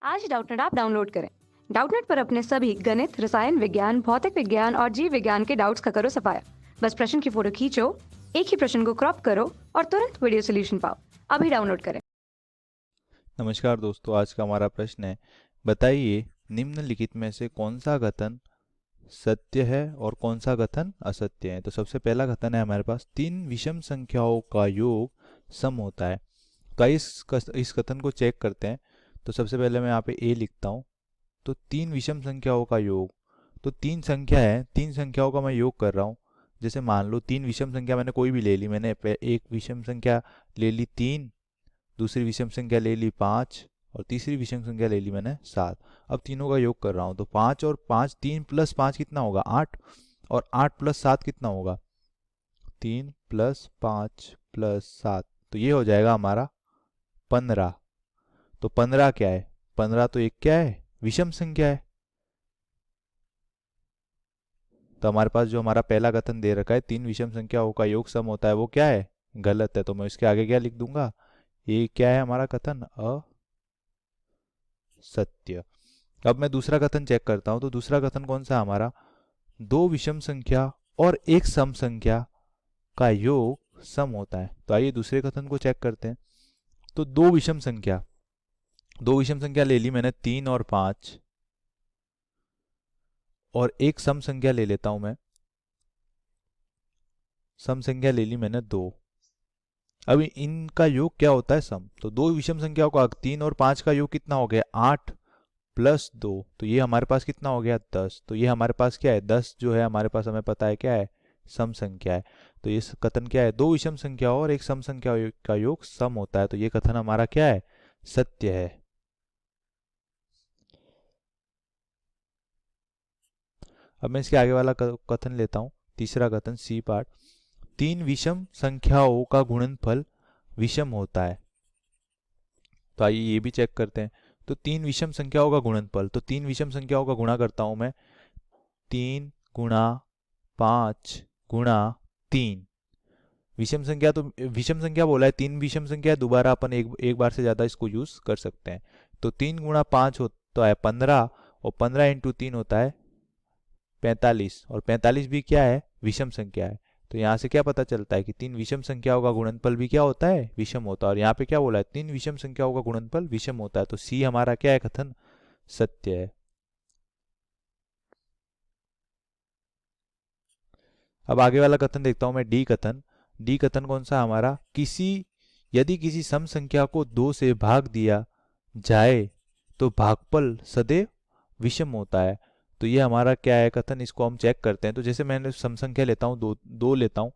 आज Doubtnut app download करें। Doubtnut पर अपने सभी गणित, रसायन विज्ञान, भौतिक विज्ञान और जीव विज्ञान के डाउट्स का करो सफाया। बस प्रश्न की फोटो खींचो, एक ही प्रश्न को क्रॉप करो और तुरंत वीडियो सोल्यूशन पाओ। अभी डाउनलोड करें। नमस्कार दोस्तों, आज का हमारा प्रश्न है, बताइए निम्नलिखित में से कौन सा कथन सत्य है और कौन सा कथन असत्य है। तो सबसे पहला कथन है हमारे पास, तीन विषम संख्याओं का योग सम होता है। तो आइए इस कथन को चेक करते हैं। तो सबसे पहले मैं यहाँ पे ए लिखता हूँ। तो तीन विषम संख्याओं का योग, तो तीन संख्या है, तीन संख्याओं का मैं योग कर रहा हूँ। जैसे मान लो तीन विषम संख्या मैंने कोई भी ले ली, मैंने एक विषम संख्या ले ली 3, दूसरी विषम संख्या ले ली 5 और तीसरी विषम संख्या ले ली मैंने 7। अब तीनों का योग कर रहा हूँ। तो 5 और 5, 3 प्लस 5 कितना होगा 8, और 8 प्लस 7 कितना होगा 3 प्लस 5 प्लस 7, तो ये हो जाएगा हमारा 15। तो 15 क्या है, 15 तो एक क्या है, विषम संख्या है। तो हमारे पास जो हमारा पहला कथन दे रखा है, तीन विषम संख्याओं का योग सम होता है, वो क्या है, गलत है। तो मैं इसके आगे क्या लिख दूंगा, ये क्या है हमारा कथन, असत्य। अब मैं दूसरा कथन चेक करता हूं। तो दूसरा कथन कौन सा हमारा, दो विषम संख्या और एक सम संख्या का योग सम होता है। तो आइए दूसरे कथन को चेक करते हैं। तो दो विषम संख्या ले ली मैंने 3 और 5, और एक सम संख्या ले लेता हूं मैं, सम संख्या ले ली मैंने 2। अभी इनका योग क्या होता है, सम। तो दो विषम संख्याओं का 3 और 5 का योग कितना हो गया 8 प्लस 2, तो ये हमारे पास कितना हो गया 10। तो ये हमारे पास क्या है, 10 जो है हमारे पास, हमें पता है क्या है, सम संख्या है। तो ये कथन क्या है, दो विषम संख्याओं और एक सम संख्या का योग सम होता है। तो ये कथन हमारा क्या है, सत्य है। अब मैं इसके आगे वाला कथन लेता हूं, तीसरा कथन सी पार्ट, तीन विषम संख्याओं का गुणनफल विषम होता है। तो आइए ये भी चेक करते हैं। तो तीन विषम संख्याओं का गुणनफल, तो तीन विषम संख्याओं का गुणा करता हूं मैं, 3 गुणा 5 गुणा 3। विषम संख्या, तो विषम संख्या बोला है, तीन विषम संख्या है, दोबारा अपन एक बार से ज्यादा इसको यूज कर सकते हैं। तो 3 गुणा 5 होता है 15, और 15 इंटू 3 होता है 45, और 45 भी क्या है, विषम संख्या है। तो यहाँ से क्या पता चलता है कि तीन विषम संख्याओं का गुणनफल भी क्या होता है, विषम होता है। और यहाँ पे क्या बोला है, तीन विषम संख्याओं का गुणनफल विषम होता है। तो सी हमारा क्या है, कथन सत्य है। अब आगे वाला कथन देखता हूं मैं, डी कथन। डी कथन कौन सा हमारा, यदि किसी सम संख्या को 2 से भाग दिया जाए तो भागफल सदैव विषम होता है। तो ये हमारा क्या है कथन, इसको हम चेक करते हैं। तो जैसे मैंने सम संख्या लेता हूँ, दो लेता हूँ,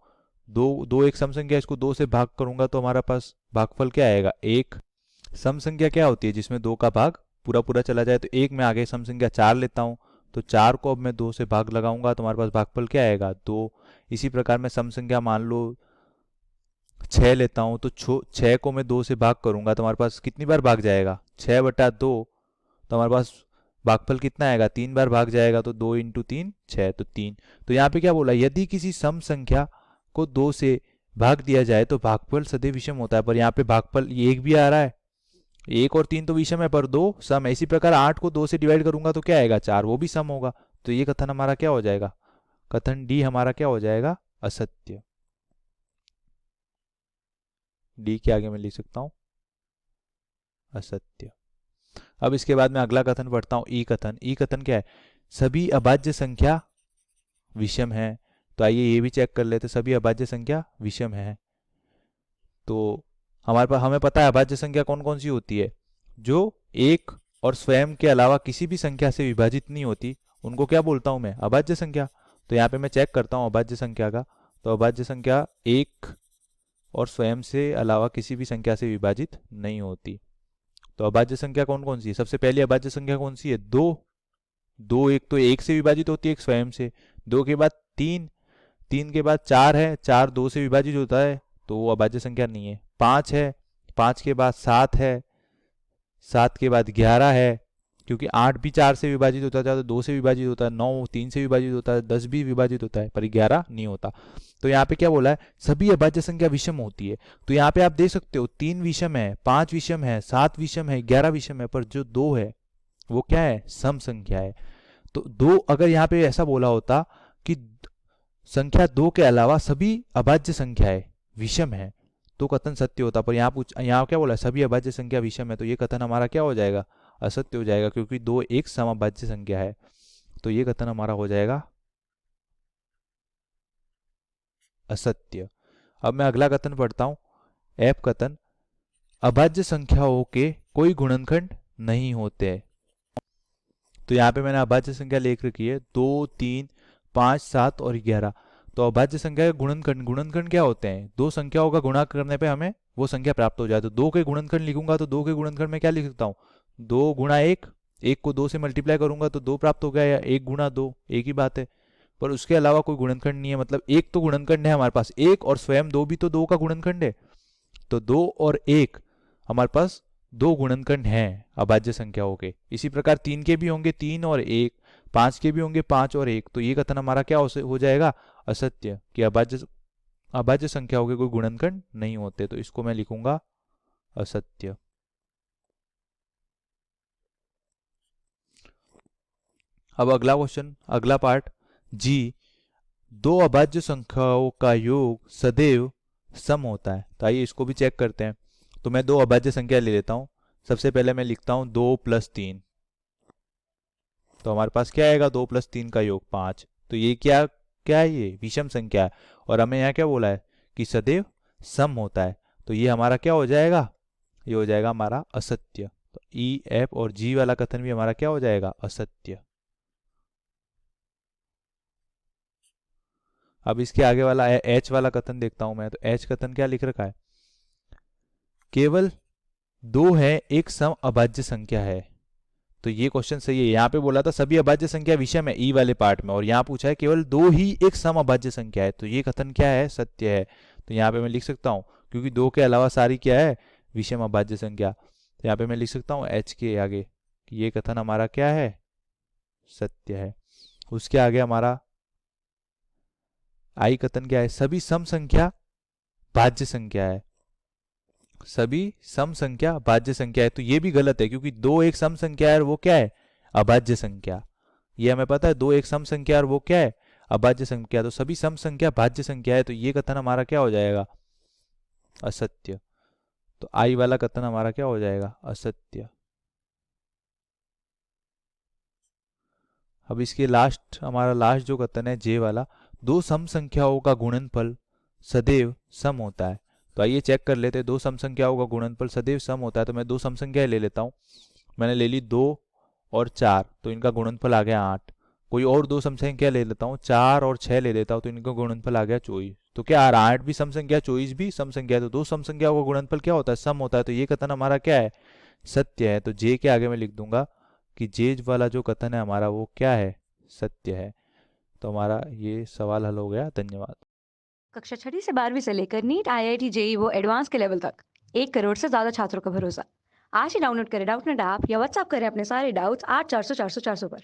दो एक सम संख्या, इसको 2 से भाग करूंगा तो हमारा पास भागफल क्या आएगा, 1। सम संख्या क्या होती है, जिसमें 2 का भाग पूरा पूरा चला जाए। तो 1 में आगे सम संख्या 4 लेता हूँ, तो 4 को अब मैं 2 से भाग लगाऊंगा तो हमारे पास भागफल क्या आएगा, 2। इसी प्रकार मैं सम संख्या मान लो 6 लेता हूँ, तो 6 को मैं 2 से भाग करूंगा तो हमारे पास कितनी बार भाग जाएगा, 6/2। तो हमारे पास भागफल कितना आएगा, 3 बार भाग जाएगा। तो 2 इंटू 3 6, तो 3। तो यहाँ पे क्या बोला, यदि किसी सम संख्या को 2 से भाग दिया जाए तो भागफल सदैव विषम होता है। पर यहाँ पे भागफल ये 1 भी आ रहा है, 1 और 3 तो विषम है, पर 2 सम है। इसी प्रकार 8 को 2 से डिवाइड करूंगा तो क्या आएगा, 4, वो भी सम होगा। तो ये कथन हमारा क्या हो जाएगा, कथन डी हमारा क्या हो जाएगा, असत्य। डी के आगे मैं लिख सकता हूं असत्य। अब इसके बाद मैं अगला कथन पढ़ता हूं, ई कथन। ई कथन क्या है, सभी अभाज्य संख्या विषम है। तो आइए ये भी चेक कर लेते, सभी अभाज्य संख्या विषम है। तो हमारे पास, हमें पता है अभाज्य संख्या कौन कौन सी होती है, जो एक और स्वयं के अलावा किसी भी संख्या से विभाजित नहीं होती, उनको क्या बोलता हूं मैं, अभाज्य संख्या। तो यहाँ पे मैं चेक करता हूं अभाज्य संख्या का। तो अभाज्य संख्या एक और स्वयं से अलावा किसी भी संख्या से विभाजित नहीं होती। तो अभाज्य संख्या कौन कौन सी है, सबसे पहली अभाज्य संख्या कौन सी है, 2। एक तो एक से विभाजित होती है, एक स्वयं से। 2 के बाद 3, 3 के बाद 4 है, 4 2 से विभाजित होता है, तो वो अभाज्य संख्या नहीं है। 5 है, 5 के बाद 7 है, 7 के बाद 11 है, क्योंकि 8 भी 4 से विभाजित होता है, तो 2 से विभाजित होता है। 9 3 से विभाजित होता है, 10 भी विभाजित होता है, पर 11 नहीं होता। तो यहाँ पे क्या बोला है, सभी अभाज्य संख्या विषम होती है। तो यहाँ पे आप देख सकते हो 3 विषम है, 5 विषम है, 7 विषम है, 11 विषम है, पर जो 2 है वो क्या है, सम संख्या है। तो दो, अगर यहाँ पे ऐसा बोला होता कि संख्या दो के अलावा सभी अभाज्य संख्याएं विषम है, तो कथन सत्य होता। पर यहाँ क्या बोला है, सभी अभाज्य संख्या विषम है, तो ये कथन हमारा क्या हो जाएगा, असत्य हो जाएगा, क्योंकि दो एक समअभाज्य संख्या है। तो ये कथन हमारा हो जाएगा असत्य। अब मैं अगला कथन पढ़ता हूं, एफ कथन, अभाज्य संख्याओं के कोई गुणनखंड नहीं होते। तो यहाँ पे मैंने अभाज्य संख्या लिख रखी है 2, 3, 5, 7 और 11। तो अभाज्य संख्या के गुणनखंड, गुणनखंड क्या होते हैं, दो संख्याओं का गुणा करने पे हमें वो संख्या प्राप्त हो जाए। तो दो के गुणनखंड लिखूंगा तो दो के गुणनखंड में क्या लिख सकता हूँ, 2 गुणा 1, 1 को 2 से मल्टीप्लाई करूंगा तो 2 प्राप्त हो गया, या 1 गुणा 2, एक ही बात है। पर उसके अलावा कोई गुणनखंड नहीं है, मतलब एक तो गुणनखंड है हमारे पास, एक और स्वयं दो भी तो दो का गुणनखंड है। तो 2 और 1 हमारे पास दो गुणनखंड हैं अभाज्य संख्याओं के। इसी प्रकार 3 के भी होंगे 3 और 1, 5 के भी होंगे 5 और 1। तो ये कथन हमारा क्या हो जाएगा, असत्य, कि अभाज्य संख्याओं के कोई गुणनखंड नहीं होते। तो इसको मैं लिखूंगा असत्य। अब अगला क्वेश्चन, अगला पार्ट जी, दो अभाज्य संख्याओं का योग सदैव सम होता है। तो आइए इसको भी चेक करते हैं। तो मैं दो अभाज्य संख्या ले लेता हूं। सबसे पहले मैं लिखता हूं 2 + 3। तो हमारे पास क्या आएगा, 2 + 3 का योग 5। तो ये क्या क्या है, ये विषम संख्या है। और हमें यहाँ क्या बोला है कि सदैव सम होता है। तो ये हमारा क्या हो जाएगा, ये हो जाएगा हमारा असत्य। तो ई, एफ और जी वाला कथन भी हमारा क्या हो जाएगा, असत्य। अब इसके आगे वाला एच वाला कथन देखता हूं मैं। तो एच कथन क्या लिख रखा है, केवल दो है एक सम अभाज्य संख्या है। तो ये क्वेश्चन सही है। यहाँ पे बोला था सभी अभाज्य संख्या विषम है ई वाले पार्ट में, और यहाँ पूछा है केवल दो ही एक सम अभाज्य संख्या है। तो ये कथन क्या है, सत्य है। तो यहाँ पे मैं लिख सकता हूँ, क्योंकि दो के अलावा सारी क्या है, विषम अभाज्य संख्या। तो यहाँ पे मैं लिख सकता हूँ एच के आगे कि ये कथन हमारा क्या है, सत्य है। उसके आगे हमारा आई कथन क्या है, सभी सम संख्या भाज्य संख्या है। सभी सम संख्या भाज्य संख्या है। तो ये भी गलत है, क्योंकि दो एक सम संख्या है और वो क्या है, अभाज्य संख्या। ये हमें पता है, दो एक सम संख्या और वो क्या है, अभाज्य संख्या। तो सभी सम संख्या भाज्य संख्या है। तो ये कथन हमारा क्या हो जाएगा, असत्य। तो आई वाला कथन हमारा क्या हो जाएगा, असत्य। अब इसके हमारा लास्ट जो कथन है जे वाला, दो सम संख्याओं का गुणनफल सदैव सम होता है। तो आइए चेक कर लेते हैं, दो सम संख्याओं का गुणनफल सदैव सम होता है। तो मैं दो सम संख्याएं ले लेता हूं। मैंने ले ली 2 और 4, तो इनका गुणनफल आ गया 8। कोई और दो सम संख्या ले लेता हूँ, 4 और 6 ले लेता हूँ, तो इनका गुणनफल आ गया 24। तो क्या आ रहा, 8 भी सम संख्या, 24 भी सम संख्या है। तो दो सम संख्याओं का गुणनफल क्या होता है, सम होता है। तो ये कथन हमारा क्या है, सत्य है। तो जे के आगे मैं लिख दूंगा कि जे वाला जो कथन है हमारा वो क्या है, सत्य है। तो हमारा ये सवाल हल हो गया। धन्यवाद। कक्षा 6ठी से 12वीं से लेकर नीट, IIT, JEE वो एडवांस के लेवल तक 1 करोड़ से ज्यादा छात्रों का भरोसा। आज ही डाउनलोड करें डाउटनेट ऐप या व्हाट्सएप करें अपने सारे डाउट्स 8400 400 400 पर।